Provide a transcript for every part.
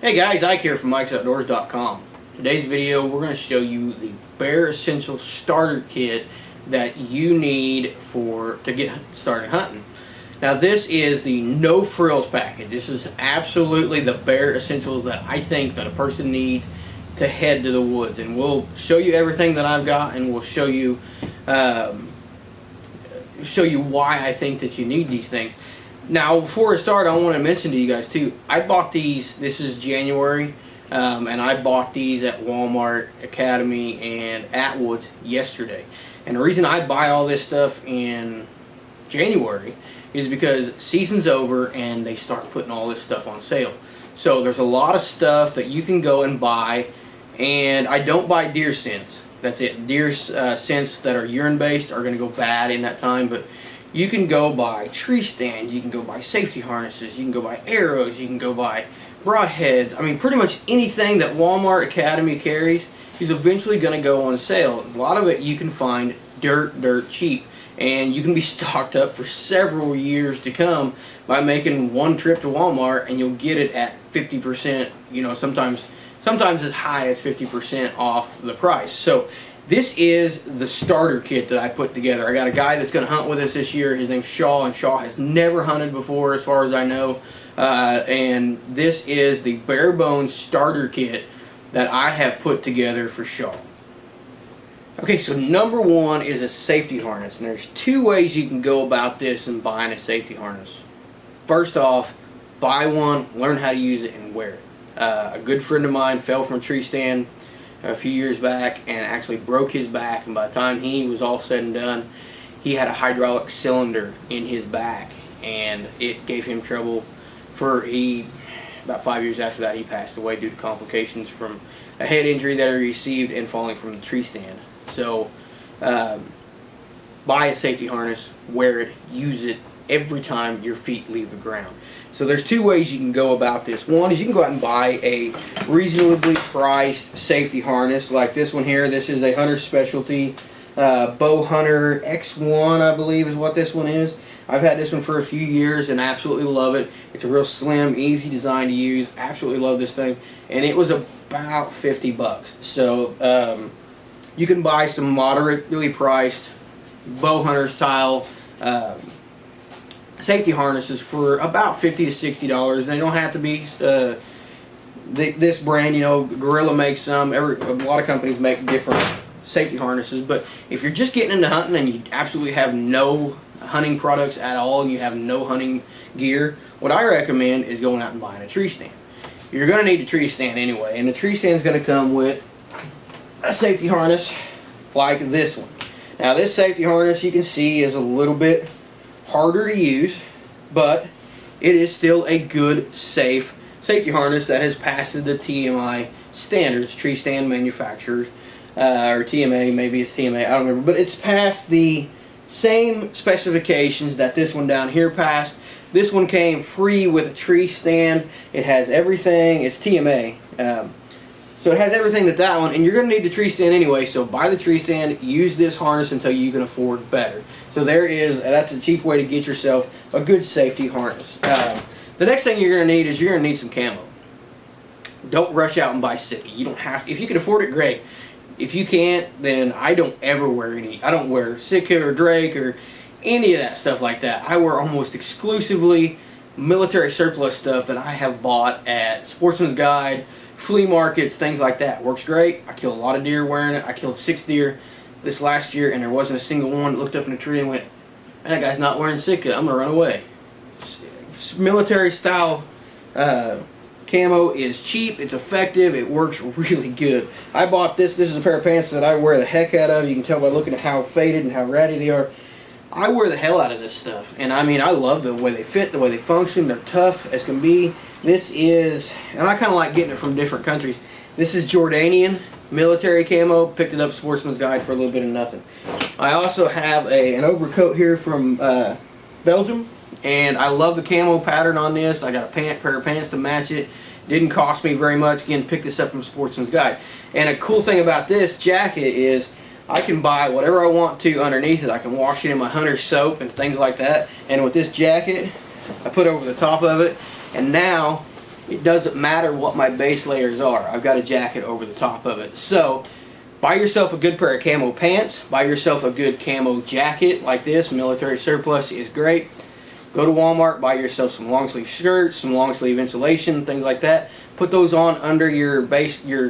Hey guys, Ike here from Mike'sOutdoors.com. Today's video we're going to show you the bare essential starter kit that you need to get started hunting. Now this is the no frills package. This is absolutely the bare essentials that I think that a person needs to head to the woods, and we'll show you everything that I've got, and we'll show you why I think that you need these things. Now, before I start, I want to mention to you guys too, I bought these, this is January, and I bought these at Walmart, Academy, and Atwoods yesterday. And the reason I buy all this stuff in January is because season's over and they start putting all this stuff on sale. So there's a lot of stuff that you can go and buy, and I don't buy deer scents. That's it. Deer scents that are urine based are going to go bad in that time, but you can go buy tree stands, you can go buy safety harnesses, you can go buy arrows, you can go buy broadheads. I mean, pretty much anything that Walmart Academy carries is eventually going to go on sale. A lot of it you can find dirt cheap, and you can be stocked up for several years to come by making one trip to Walmart, and you'll get it at 50%, you know, sometimes as high as 50% off the price. So this is the starter kit that I put together. I got a guy that's going to hunt with us this year. His name's Shaw, and Shaw has never hunted before as far as I know. And this is the bare bones starter kit that I have put together for Shaw. Okay, so number one is a safety harness. And there's two ways you can go about this and buying a safety harness. First off, buy one, learn how to use it, and wear it. A good friend of mine fell from a tree stand a few years back and actually broke his back, and by the time he was all said and done, he had a hydraulic cylinder in his back, and it gave him trouble about 5 years after that he passed away due to complications from a head injury that he received and falling from the tree stand. So buy a safety harness, wear it, use it every time your feet leave the ground. So there's two ways you can go about this. One is you can go out and buy a reasonably priced safety harness like this one here. This is a Hunter Specialty Bow Hunter X1, I believe is what this one is. I've had this one for a few years and I absolutely love it. It's a real slim, easy design to use. Absolutely love this thing. And it was about 50 bucks. So you can buy some moderately priced bow hunter style safety harnesses for about $50 to $60. They don't have to be this brand. You know, Gorilla makes some. A lot of companies make different safety harnesses. But if you're just getting into hunting and you absolutely have no hunting products at all, and you have no hunting gear, what I recommend is going out and buying a tree stand. You're going to need a tree stand anyway, and the tree stand is going to come with a safety harness like this one. Now this safety harness, you can see, is a little bit harder to use, but it is still a good, safe safety harness that has passed the TMI standards, tree stand manufacturers, or TMA, maybe it's TMA, I don't remember, but it's passed the same specifications that this one down here passed. This one came free with a tree stand. It has everything. It's TMA. So it has everything that one, and you're going to need the tree stand anyway, so buy the tree stand, use this harness until you can afford better. So that's a cheap way to get yourself a good safety harness. The next thing you're going to need is you're going to need some camo. Don't rush out and buy Sitka. You don't have to. If you can afford it, great. If you can't, then I don't ever wear I don't wear Sitka or Drake or any of that stuff like that. I wear almost exclusively military surplus stuff that I have bought at Sportsman's Guide, flea markets, things like that. Works great. I killed a lot of deer wearing it. I killed 6 deer this last year, and there wasn't a single one that looked up in a tree and went, that guy's not wearing Sitka, I'm going to run away. Military style camo is cheap, it's effective, it works really good. I bought this. This is a pair of pants that I wear the heck out of. You can tell by looking at how faded and how ratty they are. I wear the hell out of this stuff, and I mean, I love the way they fit, the way they function. They're tough as can be. This is, and I kind of like getting it from different countries. This is Jordanian military camo. Picked it up Sportsman's Guide for a little bit of nothing. I also have an overcoat here from Belgium, and I love the camo pattern on this. I got a pair of pants to match it. Didn't cost me very much. Again, picked this up from Sportsman's Guide. And a cool thing about this jacket is I can buy whatever I want to underneath it. I can wash it in my Hunter soap and things like that. And with this jacket, I put over the top of it, and now it doesn't matter what my base layers are. I've got a jacket over the top of it. So buy yourself a good pair of camo pants, buy yourself a good camo jacket like this. Military surplus is great. Go to Walmart, buy yourself some long sleeve shirts, some long sleeve insulation, things like that. Put those on under your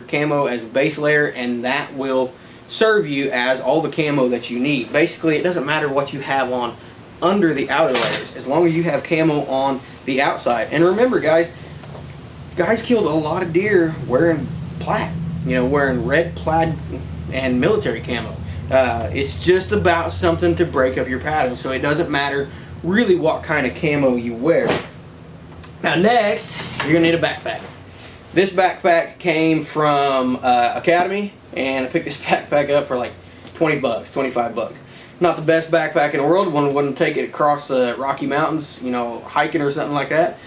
camo as a base layer, and that will serve you as all the camo that you need. Basically, it doesn't matter what you have on under the outer layers, as long as you have camo on the outside. And remember, guys killed a lot of deer wearing plaid, wearing red plaid and military camo. It's just about something to break up your pattern, so it doesn't matter really what kind of camo you wear. Now next, you're gonna need a backpack. This backpack came from Academy, and I picked this backpack up for like 20 bucks, 25 bucks. Not the best backpack in the world. One wouldn't take it across the Rocky Mountains, hiking or something like that.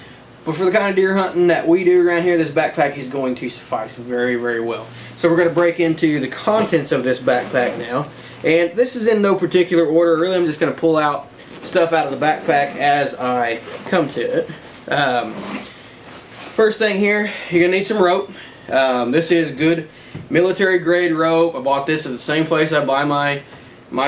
But for the kind of deer hunting that we do around here, this backpack is going to suffice very, very well. So we're going to break into the contents of this backpack now. And this is in no particular order. Really, I'm just going to pull out stuff out of the backpack as I come to it. First thing here, you're going to need some rope. This is good military grade rope. I bought this at the same place I buy my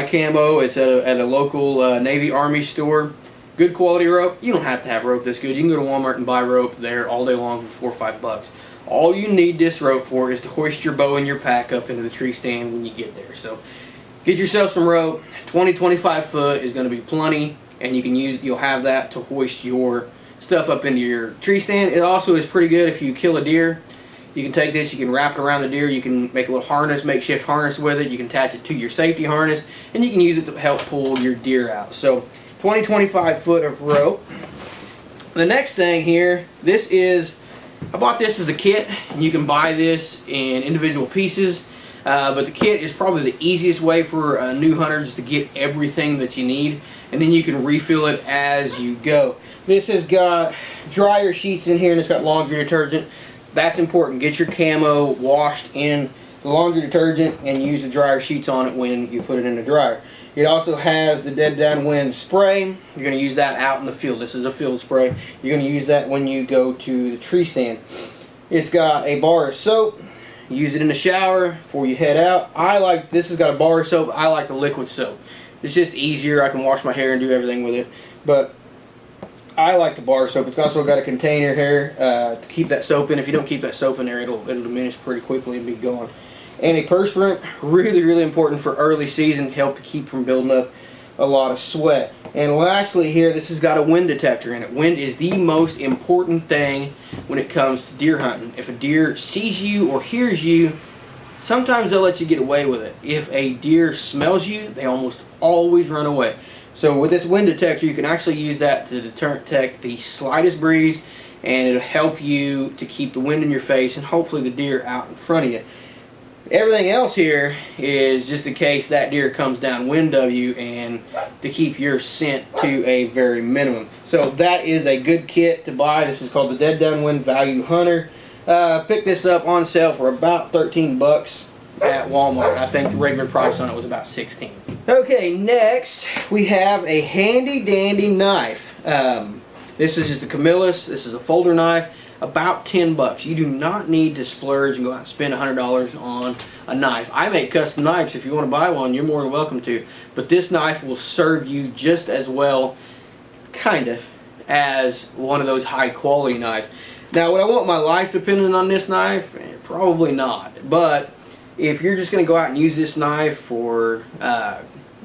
camo. It's at a local Navy Army store. Good quality rope. You don't have to have rope this good. You can go to Walmart and buy rope there all day long for 4 or 5 bucks. All you need this rope for is to hoist your bow and your pack up into the tree stand when you get there. So get yourself some rope. 20-25 foot is going to be plenty, and you'll have that to hoist your stuff up into your tree stand. It also is pretty good if you kill a deer. You can take this, you can wrap it around the deer, you can make a little harness, makeshift harness with it, you can attach it to your safety harness, and you can use it to help pull your deer out. So 20-25 foot of rope. The next thing here, I bought this as a kit, and you can buy this in individual pieces, but the kit is probably the easiest way for new hunters to get everything that you need, and then you can refill it as you go. This has got dryer sheets in here, and it's got laundry detergent. That's important. Get your camo washed in the laundry detergent and use the dryer sheets on it when you put it in the dryer. It also has the dead downwind spray. You're going to use that out in the field. This is a field spray. You're going to use that when you go to the tree stand. It's got a bar of soap. Use it in the shower before you head out. This has got a bar of soap. I like the liquid soap. It's just easier. I can wash my hair and do everything with it. But I like the bar soap. It's also got a container here to keep that soap in. If you don't keep that soap in there, it'll diminish pretty quickly and be gone. Antiperspirant, really, really important for early season, help keep from building up a lot of sweat. And lastly here, this has got a wind detector in it. Wind is the most important thing when it comes to deer hunting. If a deer sees you or hears you, sometimes they'll let you get away with it. If a deer smells you, they almost always run away. So with this wind detector, you can actually use that to detect the slightest breeze, and it'll help you to keep the wind in your face and hopefully the deer out in front of you. Everything else here is just in case that deer comes downwind of you and to keep your scent to a very minimum. So that is a good kit to buy. This is called the Dead Downwind Value Hunter. Picked this up on sale for about 13 bucks at Walmart. I think the regular price on it was about 16. Okay, next we have a handy dandy knife. This is just a Camillus. This is a folder knife. About 10 bucks. You do not need to splurge and go out and spend $100 on a knife. I make custom knives. If you want to buy one, you're more than welcome to. But this knife will serve you just as well, kinda, as one of those high quality knives. Now, would I want my life dependent on this knife? Probably not. But if you're just going to go out and use this knife for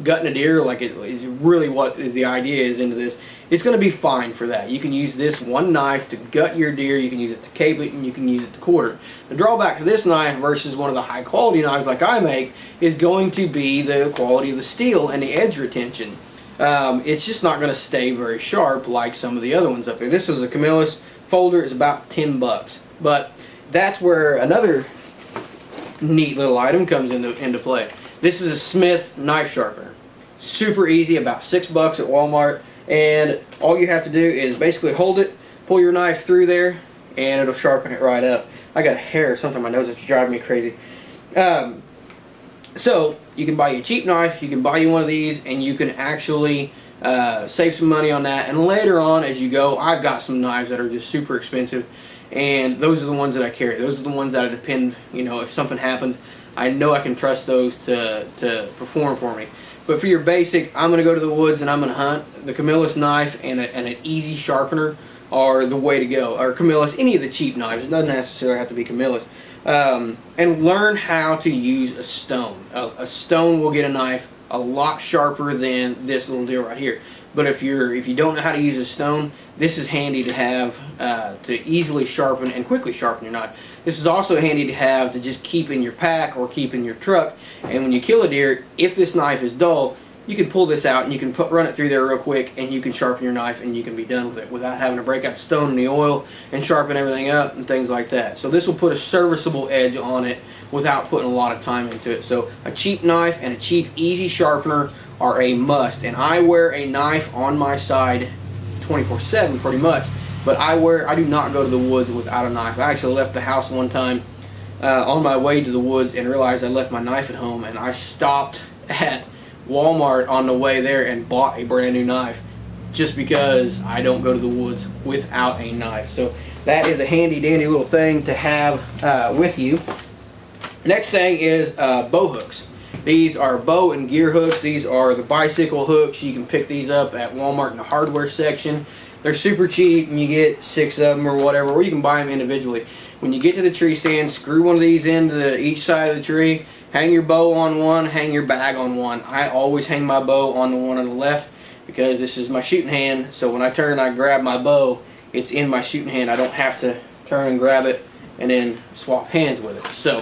gutting a deer, like it is really what the idea is into this, it's going to be fine for that. You can use this one knife to gut your deer, you can use it to cape it, and you can use it to quarter. The drawback to this knife versus one of the high quality knives like I make is going to be the quality of the steel and the edge retention. It's just not going to stay very sharp like some of the other ones up there. This is a Camillus folder. It's about 10 bucks. But that's where another neat little item comes into play. This is a Smith knife sharpener. Super easy, about 6 bucks at Walmart. And all you have to do is basically hold it, pull your knife through there, and it'll sharpen it right up. I got a hair or something on my nose that's driving me crazy. So you can buy you a cheap knife, you can buy you one of these, and you can actually save some money on that. And later on as you go, I've got some knives that are just super expensive, and those are the ones that I carry. Those are the ones that I depend, you know, if something happens, I know I can trust those to perform for me. But for your basic, I'm going to go to the woods and I'm going to hunt. The Camillus knife and an easy sharpener are the way to go. Or Camillus, any of the cheap knives. It doesn't necessarily have to be Camillus. And learn how to use a stone. A stone will get a knife a lot sharper than this little deal right here. But if you don't know how to use a stone, this is handy to have to easily sharpen and quickly sharpen your knife. This is also handy to have to just keep in your pack or keep in your truck. And when you kill a deer, if this knife is dull, you can pull this out and you can run it through there real quick, and you can sharpen your knife and you can be done with it without having to break out the stone in the oil and sharpen everything up and things like that. So this will put a serviceable edge on it without putting a lot of time into it. So a cheap knife and a cheap easy sharpener are a must, and I wear a knife on my side 24/7 pretty much. But I do not go to the woods without a knife. I actually left the house one time on my way to the woods and realized I left my knife at home, and I stopped at Walmart on the way there and bought a brand new knife just because I don't go to the woods without a knife. So that is a handy dandy little thing to have with you. Next thing is bow hooks. These are bow and gear hooks. These are the bicycle hooks. You can pick these up at Walmart in the hardware section. They're super cheap, and you get 6 of them or whatever, or you can buy them individually. When you get to the tree stand, screw one of these into each side of the tree, hang your bow on one, hang your bag on one. I always hang my bow on the one on the left because this is my shooting hand, so when I turn and I grab my bow, it's in my shooting hand. I don't have to turn and grab it and then swap hands with it. So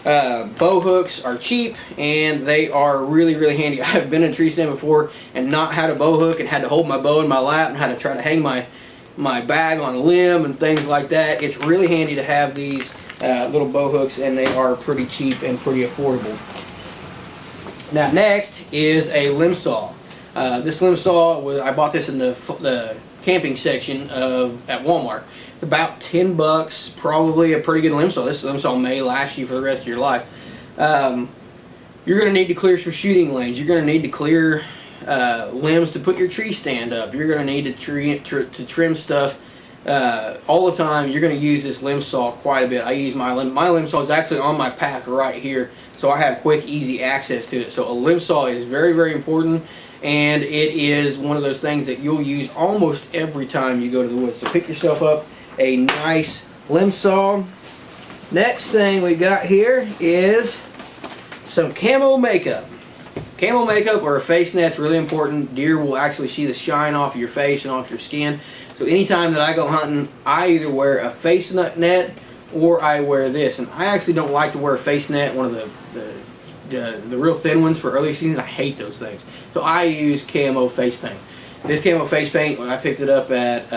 bow hooks are cheap and they are really, really handy. I've been in a tree stand before and not had a bow hook and had to hold my bow in my lap and had to try to hang my bag on a limb and things like that. It's really handy to have these little bow hooks, and they are pretty cheap and pretty affordable. Now next is a limb saw. This limb saw, I bought this in the camping section at Walmart. It's about 10 bucks, probably a pretty good limb saw. This limb saw may last you for the rest of your life. You're going to need to clear some shooting lanes. You're going to need to clear limbs to put your tree stand up. You're going to need to trim stuff all the time. You're going to use this limb saw quite a bit. I use my limb saw is actually on my pack right here, so I have quick, easy access to it. So a limb saw is very, very important, and it is one of those things that you'll use almost every time you go to the woods. So pick yourself up a nice limb saw. Next thing we got here is some camo makeup. Camo makeup or a face net's really important. Deer will actually see the shine off of your face and off your skin. So anytime that I go hunting, I either wear a face net or I wear this. And I actually don't like to wear a face net, one of the real thin ones for early seasons. I hate those things. So I use camo face paint. This camo face paint, I picked it up at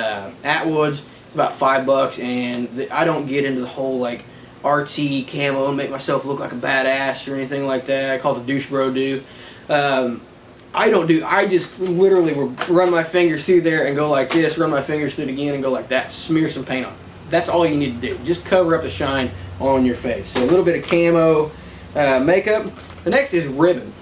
Atwood's. It's about $5, and I don't get into the whole like artsy camo and make myself look like a badass or anything like that. I call it the douche bro do. I just literally will run my fingers through there and go like this, run my fingers through it again and go like that, smear some paint on. That's all you need to do. Just cover up the shine on your face. So a little bit of camo makeup. The next is ribbon.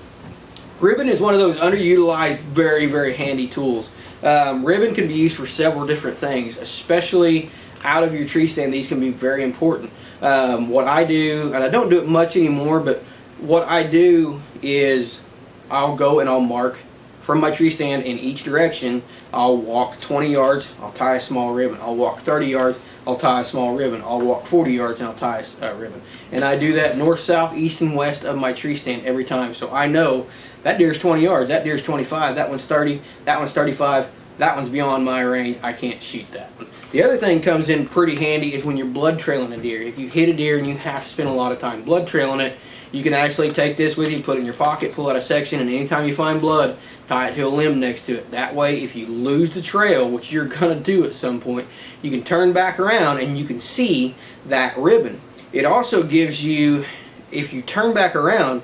Ribbon is one of those underutilized, very, very handy tools. Ribbon can be used for several different things, especially out of your tree stand. These can be very important. What I do, and I don't do it much anymore, but what I do is I'll go and I'll mark from my tree stand in each direction. I'll walk 20 yards, I'll tie a small ribbon. I'll walk 30 yards, I'll tie a small ribbon. I'll walk 40 yards and I'll tie a ribbon. And I do that north, south, east, and west of my tree stand every time. So I know that deer's 20 yards, that deer's 25, that one's 30, that one's 35, that one's beyond my range. I can't shoot that one. The other thing comes in pretty handy is when you're blood trailing a deer. If you hit a deer and you have to spend a lot of time blood trailing it, you can actually take this with you, put it in your pocket, pull out a section, and anytime you find blood, tie it to a limb next to it. That way, if you lose the trail, which you're going to do at some point, you can turn back around and you can see that ribbon. It also gives you, if you turn back around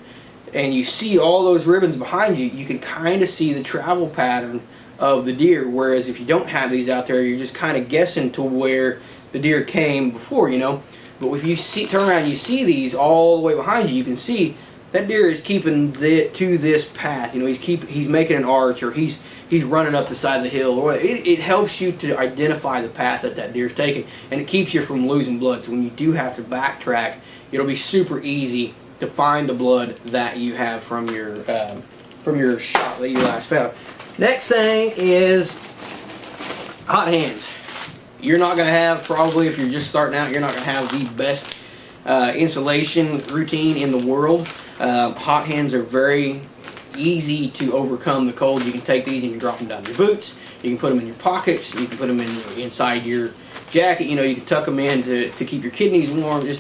and you see all those ribbons behind you, you can kind of see the travel pattern of the deer, whereas if you don't have these out there, you're just kind of guessing to where the deer came before, you know. But if you turn around and you see these all the way behind you, you can see that deer is keeping to this path. You know, he's making an arch, or he's running up the side of the hill. Or it helps you to identify the path that deer's taking, and it keeps you from losing blood. So when you do have to backtrack, it'll be super easy to find the blood that you have from your shot that you last found. Next thing is hot hands. You're not going to have, probably if you're just starting out, you're not going to have the best insulation routine in the world. Hot hands are very easy to overcome the cold. You can take these and you can drop them down your boots. You can put them in your pockets. You can put them inside your jacket. You know, you can tuck them in to keep your kidneys warm. You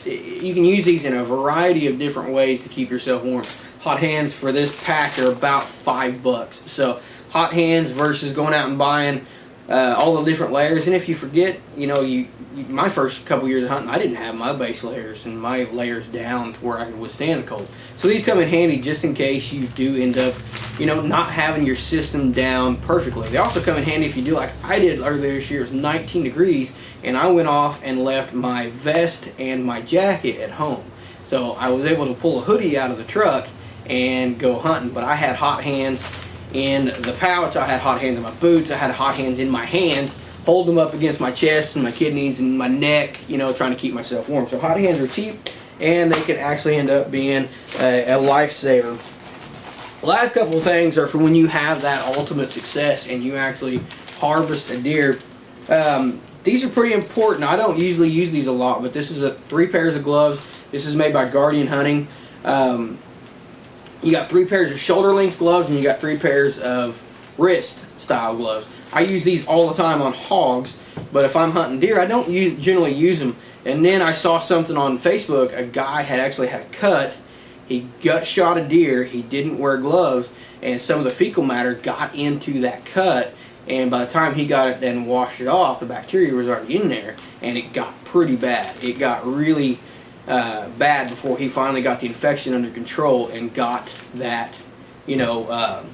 can use these in a variety of different ways to keep yourself warm. Hot hands for this pack are about $5. So hot hands versus going out and buying all the different layers. And if you forget, you know, my first couple years of hunting, I didn't have my base layers and my layers down to where I could withstand the cold. So these come in handy just in case you do end up, you know, not having your system down perfectly. They also come in handy if you do like I did earlier this year. It was 19 degrees and I went off and left my vest and my jacket at home. So I was able to pull a hoodie out of the truck and go hunting, but I had hot hands in the pouch, I had hot hands in my boots, I had hot hands in my hands, hold them up against my chest and my kidneys and my neck, you know, trying to keep myself warm. So hot hands are cheap and they can actually end up being a lifesaver. Last couple of things are for when you have that ultimate success and you actually harvest a deer. These are pretty important. I don't usually use these a lot, but this is 3 pairs of gloves. This is made by Guardian Hunting. You got 3 pairs of shoulder length gloves and you got 3 pairs of wrist style gloves. I use these all the time on hogs, but if I'm hunting deer, I don't generally use them. And then I saw something on Facebook. A guy had actually had a cut. He gut shot a deer. He didn't wear gloves, and some of the fecal matter got into that cut. And by the time he got it and washed it off, the bacteria was already in there, and it got pretty bad. It got really bad before he finally got the infection under control and got that, you know,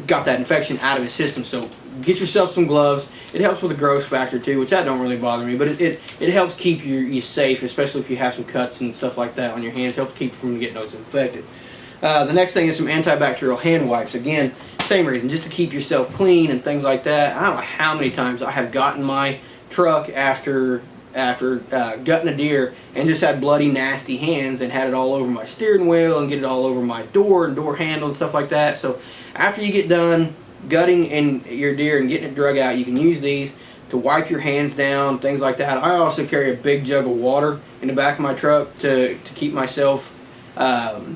got that infection out of his system. So get yourself some gloves. It helps with the growth factor too, which that don't really bother me, but it helps keep you safe, especially if you have some cuts and stuff like that on your hands. It helps keep you from getting those infected. The next thing is some antibacterial hand wipes. Again, same reason, just to keep yourself clean and things like that. I don't know how many times I have gotten my truck after gutting a deer and just had bloody nasty hands and had it all over my steering wheel and get it all over my door and door handle and stuff like that. So after you get done gutting in your deer and getting it drug out, you can use these to wipe your hands down, things like that. I also carry a big jug of water in the back of my truck to keep myself to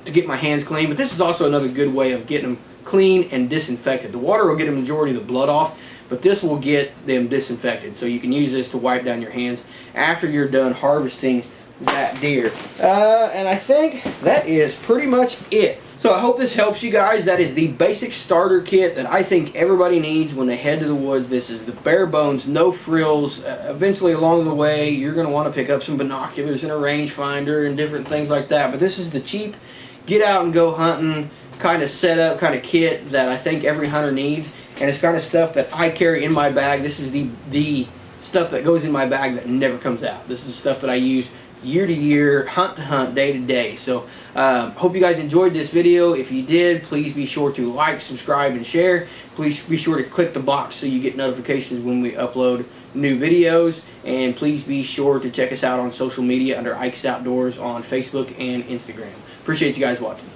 get my hands clean. But this is also another good way of getting them clean and disinfected. The water will get a majority of the blood off, but this will get them disinfected. So you can use this to wipe down your hands after you're done harvesting that deer. And I think that is pretty much it. So I hope this helps you guys. That is the basic starter kit that I think everybody needs when they head to the woods. This is the bare bones, no frills. Eventually along the way, you're going to want to pick up some binoculars and a rangefinder and different things like that. But this is the cheap, get out and go hunting kind of setup, kind of kit that I think every hunter needs. And it's kind of stuff that I carry in my bag. This is the stuff that goes in my bag that never comes out. This is stuff that I use year to year, hunt to hunt, day to day. So hope you guys enjoyed this video. If you did, please be sure to like, subscribe, and share. Please be sure to click the box so you get notifications when we upload new videos. And please be sure to check us out on social media under Ike's Outdoors on Facebook and Instagram. Appreciate you guys watching.